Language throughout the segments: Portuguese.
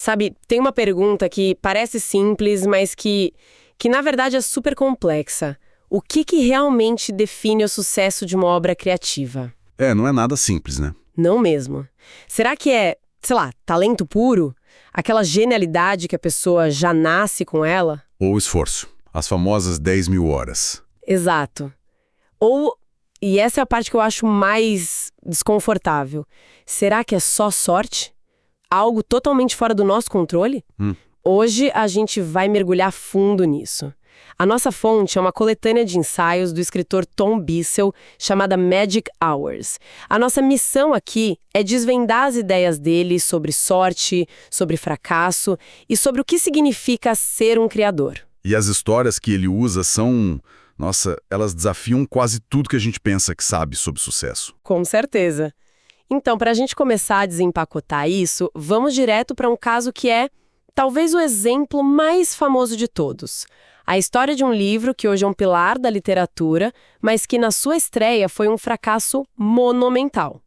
Sabe, tem uma pergunta que parece simples, mas que na verdade é super complexa. O que realmente define o sucesso de uma obra criativa? Não é nada simples, né? Não mesmo. Será que é, sei lá, talento puro? Aquela genialidade que a pessoa já nasce com ela? Ou esforço. As famosas 10.000 horas. Exato. Ou, e essa é a parte que eu acho mais desconfortável, será que é só sorte? Algo totalmente fora do nosso controle? Hoje a gente vai mergulhar fundo nisso. A nossa fonte é uma coletânea de ensaios do escritor Tom Bissell, chamada Magic Hours. A nossa missão aqui é desvendar as ideias dele sobre sorte, sobre fracasso e sobre o que significa ser um criador. E as histórias que ele usa são... Nossa, elas desafiam quase tudo que a gente pensa que sabe sobre sucesso. Com certeza. Então, para a gente começar a desempacotar isso, vamos direto para um caso que é talvez o exemplo mais famoso de todos. A história de um livro que hoje é um pilar da literatura, mas que na sua estreia foi um fracasso monumental.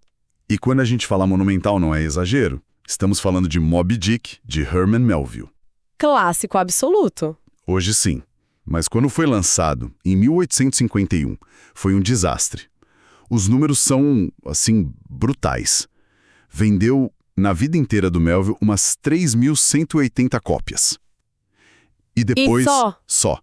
E quando a gente fala monumental não é exagero. Estamos falando de Moby Dick, de Herman Melville. Clássico absoluto. Hoje sim. Mas quando foi lançado, em 1851, foi um desastre. Os números são, assim, brutais. Vendeu, na vida inteira do Melville, umas 3.180 cópias. E depois... Só?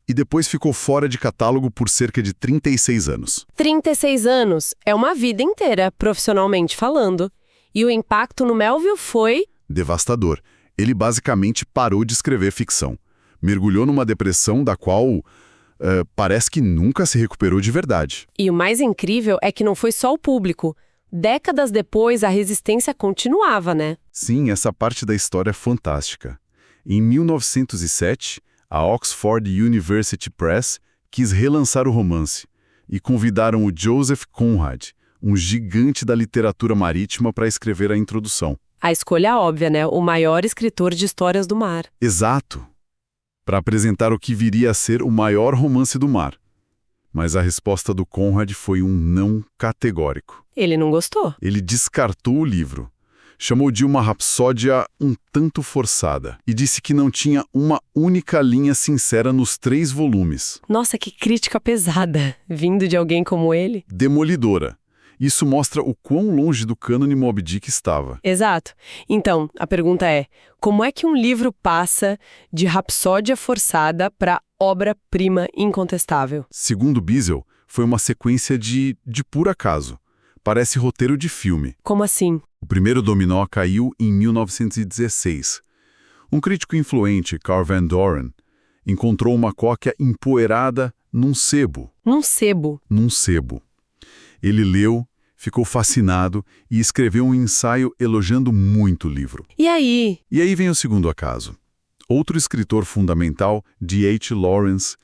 E depois ficou fora de catálogo por cerca de 36 anos. 36 anos é uma vida inteira, profissionalmente falando. E o impacto no Melville foi... devastador. Ele basicamente parou de escrever ficção. Mergulhou numa depressão da qual parece que nunca se recuperou de verdade. E o mais incrível é que não foi só o público. Décadas depois, a resistência continuava, né? Sim, essa parte da história é fantástica. Em 1907, a Oxford University Press quis relançar o romance e convidaram o Joseph Conrad, um gigante da literatura marítima, para escrever a introdução. A escolha óbvia, né? O maior escritor de histórias do mar. Exato. Para apresentar o que viria a ser o maior romance do mar. Mas a resposta do Conrad foi um não categórico. Ele não gostou. Ele descartou o livro. Chamou de uma rapsódia um tanto forçada e disse que não tinha uma única linha sincera nos 3 volumes. Nossa, que crítica pesada, vindo de alguém como ele. Demolidora. Isso mostra o quão longe do cânone Moby Dick estava. Exato. Então, a pergunta é, como é que um livro passa de rapsódia forçada para obra-prima incontestável? Segundo Bissell, foi uma sequência de puro acaso. Parece roteiro de filme. Como assim? O primeiro dominó caiu em 1916. Um crítico influente, Carl Van Doren, encontrou uma cópia empoeirada num sebo. Num sebo? Num sebo. Ele leu, ficou fascinado e escreveu um ensaio elogiando muito o livro. E aí? E aí vem o segundo acaso. Outro escritor fundamental, D.H. Lawrence,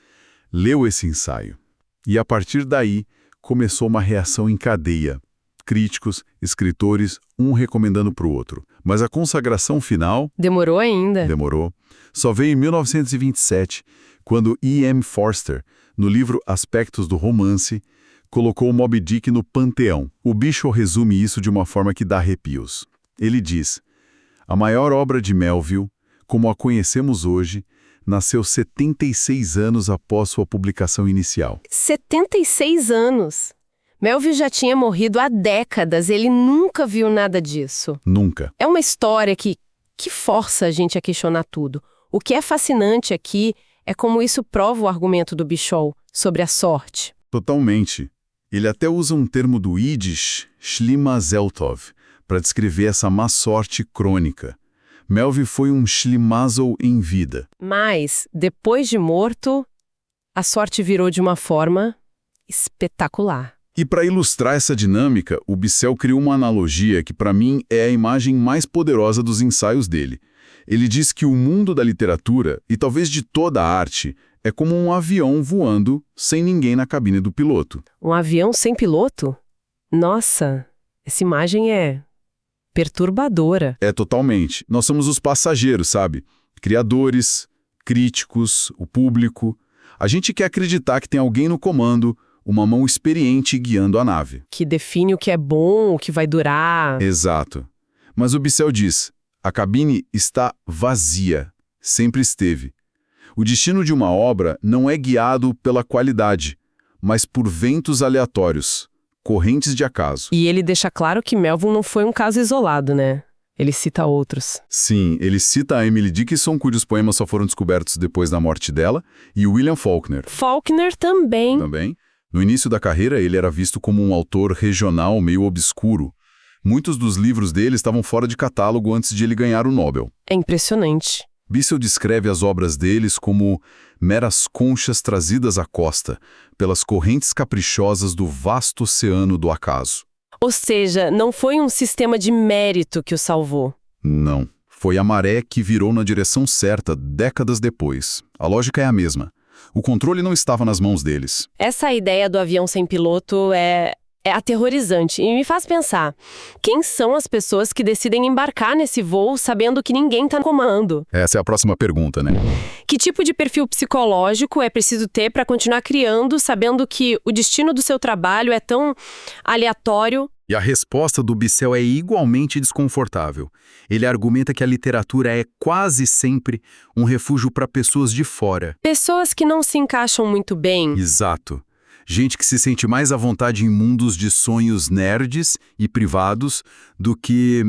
leu esse ensaio. E a partir daí, começou uma reação em cadeia. Críticos, escritores, um recomendando para o outro. Mas a consagração final... Demorou ainda? Demorou. Só veio em 1927, quando E.M. Forster, no livro Aspectos do Romance, colocou o Moby Dick no panteão. O Bissell resume isso de uma forma que dá arrepios. Ele diz: a maior obra de Melville, como a conhecemos hoje, nasceu 76 anos após sua publicação inicial. 76 anos! Melville já tinha morrido há décadas, ele nunca viu nada disso. Nunca. É uma história que força a gente a questionar tudo. O que é fascinante aqui é como isso prova o argumento do Bissell sobre a sorte. Totalmente. Ele até usa um termo do Yiddish, Schlimazeltov, para descrever essa má sorte crônica. Melville foi um Schlimazel em vida. Mas, depois de morto, a sorte virou de uma forma espetacular. E para ilustrar essa dinâmica, o Bissell criou uma analogia que, para mim, é a imagem mais poderosa dos ensaios dele. Ele diz que o mundo da literatura, e talvez de toda a arte, é como um avião voando sem ninguém na cabine do piloto. Um avião sem piloto? Nossa, essa imagem é perturbadora. É totalmente. Nós somos os passageiros, sabe? Criadores, críticos, o público. A gente quer acreditar que tem alguém no comando, uma mão experiente guiando a nave. Que define o que é bom, o que vai durar. Exato. Mas o Bissell diz, A cabine está vazia. Sempre esteve. O destino de uma obra não é guiado pela qualidade, mas por ventos aleatórios, correntes de acaso. E ele deixa claro que Melville não foi um caso isolado, né? Ele cita outros. Sim, ele cita a Emily Dickinson, cujos poemas só foram descobertos depois da morte dela, e o William Faulkner. Faulkner também. Também. No início da carreira, ele era visto como um autor regional meio obscuro. Muitos dos livros dele estavam fora de catálogo antes de ele ganhar o Nobel. É impressionante. Bissell descreve as obras deles como meras conchas trazidas à costa, pelas correntes caprichosas do vasto oceano do acaso. Ou seja, não foi um sistema de mérito que o salvou. Não. Foi a maré que virou na direção certa décadas depois. A lógica é a mesma. O controle não estava nas mãos deles. Essa ideia do avião sem piloto é aterrorizante e me faz pensar, quem são as pessoas que decidem embarcar nesse voo sabendo que ninguém está no comando? Essa é a próxima pergunta, né? Que tipo de perfil psicológico é preciso ter para continuar criando, sabendo que o destino do seu trabalho é tão aleatório? E a resposta do Bissell é igualmente desconfortável. Ele argumenta que a literatura é quase sempre um refúgio para pessoas de fora. Pessoas que não se encaixam muito bem. Exato. Gente que se sente mais à vontade em mundos de sonhos nerds e privados do que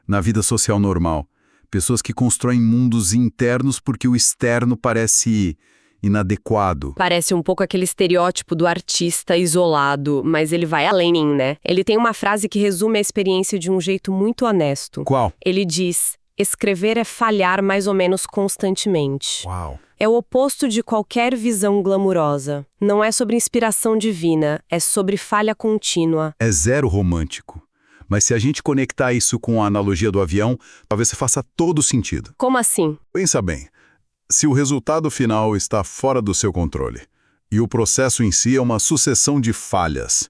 na vida social normal. Pessoas que constroem mundos internos porque o externo parece inadequado. Parece um pouco aquele estereótipo do artista isolado, mas ele vai além, né? Ele tem uma frase que resume a experiência de um jeito muito honesto. Qual? Ele diz: escrever é falhar mais ou menos constantemente. Uau! É o oposto de qualquer visão glamurosa. Não é sobre inspiração divina, é sobre falha contínua. É zero romântico. Mas se a gente conectar isso com a analogia do avião, talvez faça todo sentido. Como assim? Pensa bem, se o resultado final está fora do seu controle, e o processo em si é uma sucessão de falhas,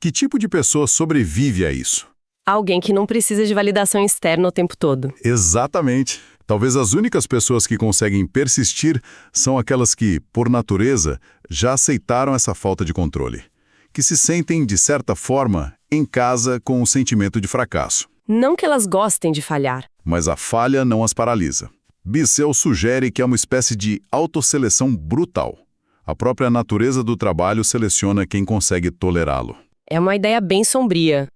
que tipo de pessoa sobrevive a isso? Alguém que não precisa de validação externa o tempo todo. Exatamente. Talvez as únicas pessoas que conseguem persistir são aquelas que, por natureza, já aceitaram essa falta de controle, que se sentem, de certa forma, em casa com o sentimento de fracasso. Não que elas gostem de falhar. Mas a falha não as paralisa. Bissell sugere que é uma espécie de autosseleção brutal. A própria natureza do trabalho seleciona quem consegue tolerá-lo. É uma ideia bem sombria.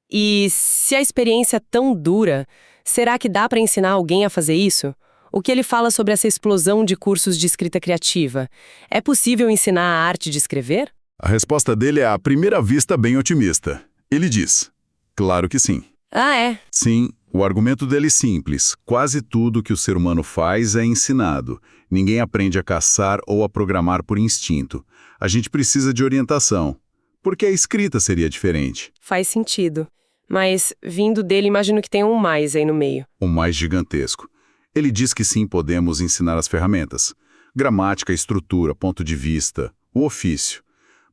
E se a experiência é tão dura, será que dá para ensinar alguém a fazer isso? O que ele fala sobre essa explosão de cursos de escrita criativa? É possível ensinar a arte de escrever? A resposta dele é, à primeira vista, bem otimista. Ele diz: claro que sim. Ah, é? Sim, o argumento dele é simples. Quase tudo que o ser humano faz é ensinado. Ninguém aprende a caçar ou a programar por instinto. A gente precisa de orientação. Porque a escrita seria diferente. Faz sentido. Mas, vindo dele, imagino que tem um mais aí no meio. O mais gigantesco. Ele diz que sim, podemos ensinar as ferramentas. Gramática, estrutura, ponto de vista, o ofício.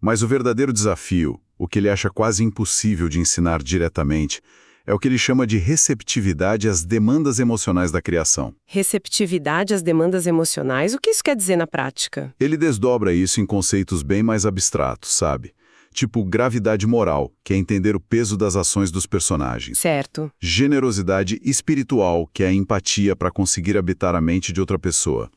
Mas o verdadeiro desafio, o que ele acha quase impossível de ensinar diretamente, é o que ele chama de receptividade às demandas emocionais da criação. Receptividade às demandas emocionais? O que isso quer dizer na prática? Ele desdobra isso em conceitos bem mais abstratos, sabe? Tipo gravidade moral, que é entender o peso das ações dos personagens. Certo. Generosidade espiritual, que é a empatia para conseguir habitar a mente de outra pessoa.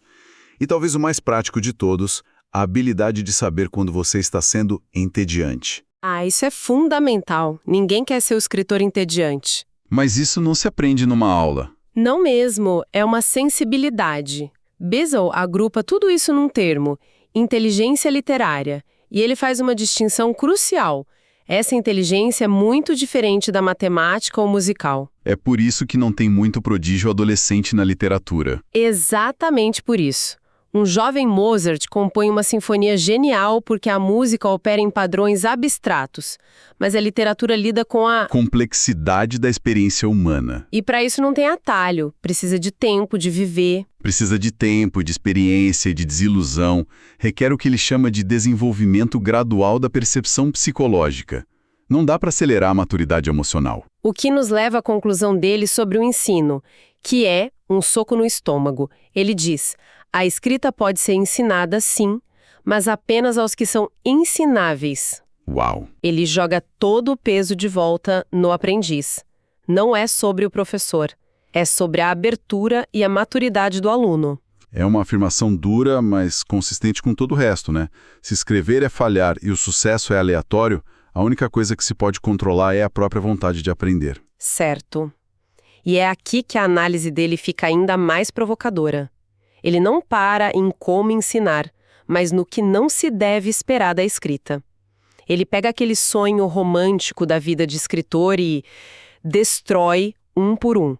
E talvez o mais prático de todos, a habilidade de saber quando você está sendo entediante. Ah, isso é fundamental. Ninguém quer ser o escritor entediante. Mas isso não se aprende numa aula. Não mesmo, é uma sensibilidade. Bissell agrupa tudo isso num termo, inteligência literária. E ele faz uma distinção crucial. Essa inteligência é muito diferente da matemática ou musical. É por isso que não tem muito prodígio adolescente na literatura. Exatamente por isso. Um jovem Mozart compõe uma sinfonia genial porque a música opera em padrões abstratos, mas a literatura lida com a complexidade da experiência humana. E para isso não tem atalho, precisa de tempo, de viver. Precisa de tempo, de experiência, de desilusão. Requer o que ele chama de desenvolvimento gradual da percepção psicológica. Não dá para acelerar a maturidade emocional. O que nos leva à conclusão dele sobre o ensino, que é um soco no estômago. Ele diz: a escrita pode ser ensinada, sim, mas apenas aos que são ensináveis. Uau! Ele joga todo o peso de volta no aprendiz. não é sobre o professor. É sobre a abertura e a maturidade do aluno. É uma afirmação dura, mas consistente com todo o resto, né? Se escrever é falhar e o sucesso é aleatório, a única coisa que se pode controlar é a própria vontade de aprender. Certo. E é aqui que a análise dele fica ainda mais provocadora. Ele não para em como ensinar, mas no que não se deve esperar da escrita. Ele pega aquele sonho romântico da vida de escritor e destrói um por um.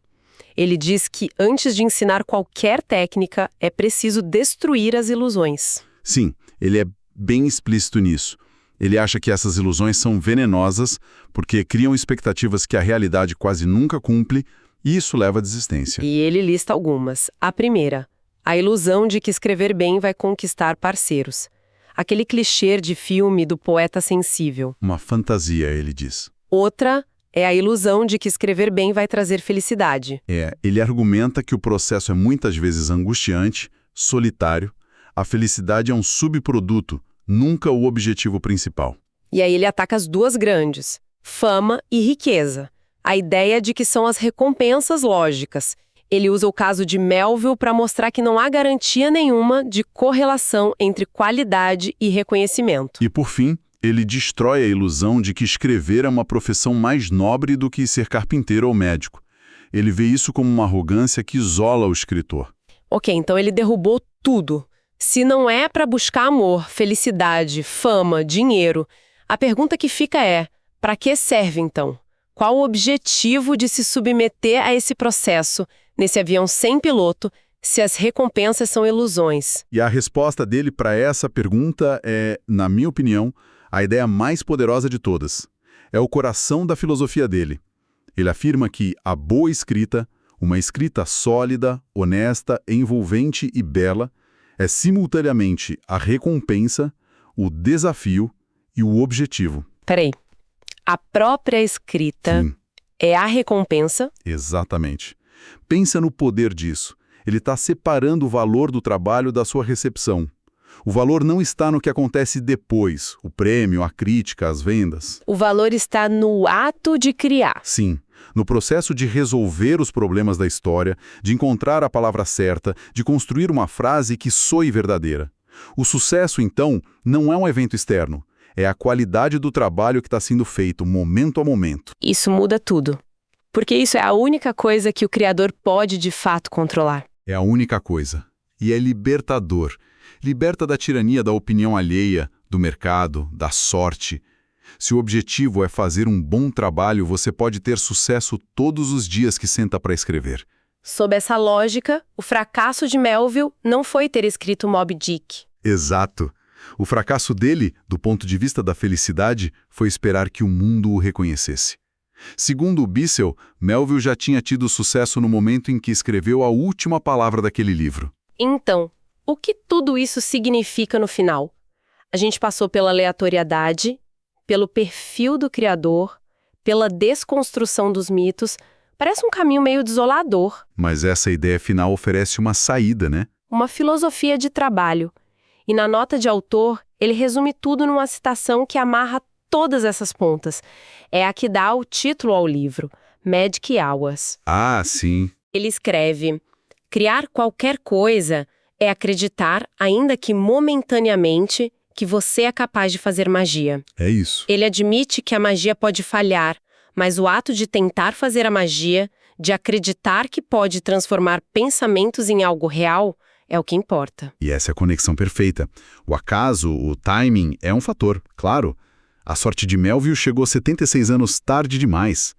Ele diz que antes de ensinar qualquer técnica, é preciso destruir as ilusões. Sim, ele é bem explícito nisso. Ele acha que essas ilusões são venenosas porque criam expectativas que a realidade quase nunca cumpre e isso leva à desistência. E ele lista algumas. A primeira, a ilusão de que escrever bem vai conquistar parceiros. Aquele clichê de filme do poeta sensível. Uma fantasia, ele diz. Outra é a ilusão de que escrever bem vai trazer felicidade. Ele argumenta que o processo é muitas vezes angustiante, solitário. A felicidade é um subproduto, nunca o objetivo principal. E aí ele ataca as duas grandes, fama e riqueza. A ideia de que são as recompensas lógicas. Ele usa o caso de Melville para mostrar que não há garantia nenhuma de correlação entre qualidade e reconhecimento. E por fim, ele destrói a ilusão de que escrever é uma profissão mais nobre do que ser carpinteiro ou médico. Ele vê isso como uma arrogância que isola o escritor. Ok, então ele derrubou tudo. Se não é para buscar amor, felicidade, fama, dinheiro, a pergunta que fica é, para que serve então? Qual o objetivo de se submeter a esse processo, nesse avião sem piloto, se as recompensas são ilusões? E a resposta dele para essa pergunta é, na minha opinião, a ideia mais poderosa de todas. É o coração da filosofia dele. Ele afirma que a boa escrita, uma escrita sólida, honesta, envolvente e bela, é simultaneamente a recompensa, o desafio e o objetivo. Peraí. A própria escrita Sim. É a recompensa? Exatamente. Pensa no poder disso. Ele está separando o valor do trabalho da sua recepção. O valor não está no que acontece depois, o prêmio, a crítica, as vendas. O valor está no ato de criar. Sim, no processo de resolver os problemas da história, de encontrar a palavra certa, de construir uma frase que soe verdadeira. O sucesso, então, não é um evento externo. É a qualidade do trabalho que está sendo feito, momento a momento. Isso muda tudo. Porque isso é a única coisa que o criador pode, de fato, controlar. É a única coisa. E é libertador. Liberta da tirania da opinião alheia, do mercado, da sorte. Se o objetivo é fazer um bom trabalho, você pode ter sucesso todos os dias que senta para escrever. Sob essa lógica, o fracasso de Melville não foi ter escrito Moby Dick. Exato. O fracasso dele, do ponto de vista da felicidade, foi esperar que o mundo o reconhecesse. Segundo o Bissell, Melville já tinha tido sucesso no momento em que escreveu a última palavra daquele livro. Então, o que tudo isso significa no final? A gente passou pela aleatoriedade, pelo perfil do criador, pela desconstrução dos mitos. Parece um caminho meio desolador. Mas essa ideia final oferece uma saída, né? Uma filosofia de trabalho. E na nota de autor, ele resume tudo numa citação que amarra todas essas pontas. É a que dá o título ao livro, Magic Hours. Ah, sim. Ele escreve: criar qualquer coisa é acreditar, ainda que momentaneamente, que você é capaz de fazer magia. É isso. Ele admite que a magia pode falhar, mas o ato de tentar fazer a magia, de acreditar que pode transformar pensamentos em algo real, é o que importa. E essa é a conexão perfeita. O acaso, o timing, é um fator, claro. A sorte de Melville chegou 76 anos tarde demais.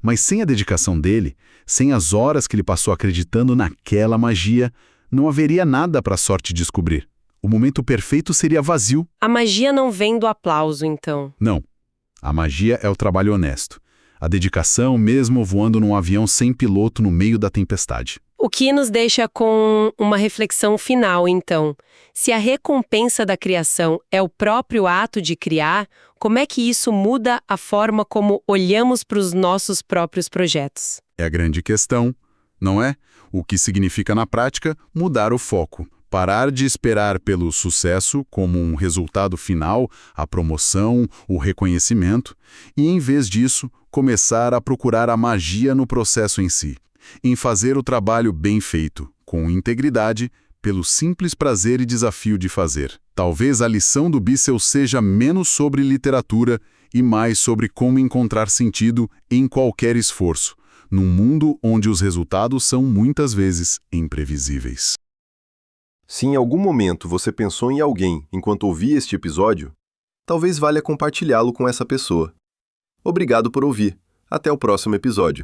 Mas sem a dedicação dele, sem as horas que ele passou acreditando naquela magia, não haveria nada para a sorte descobrir. O momento perfeito seria vazio. A magia não vem do aplauso, então. Não. A magia é o trabalho honesto. A dedicação mesmo voando num avião sem piloto no meio da tempestade. O que nos deixa com uma reflexão final, então. Se a recompensa da criação é o próprio ato de criar, como é que isso muda a forma como olhamos para os nossos próprios projetos? É a grande questão, não é? O que significa na prática mudar o foco. Parar de esperar pelo sucesso como um resultado final, a promoção, o reconhecimento, e em vez disso, começar a procurar a magia no processo em si, em fazer o trabalho bem feito, com integridade, pelo simples prazer e desafio de fazer. Talvez a lição do Bissell seja menos sobre literatura e mais sobre como encontrar sentido em qualquer esforço, num mundo onde os resultados são muitas vezes imprevisíveis. Se em algum momento você pensou em alguém enquanto ouvia este episódio, talvez valha compartilhá-lo com essa pessoa. Obrigado por ouvir. Até o próximo episódio.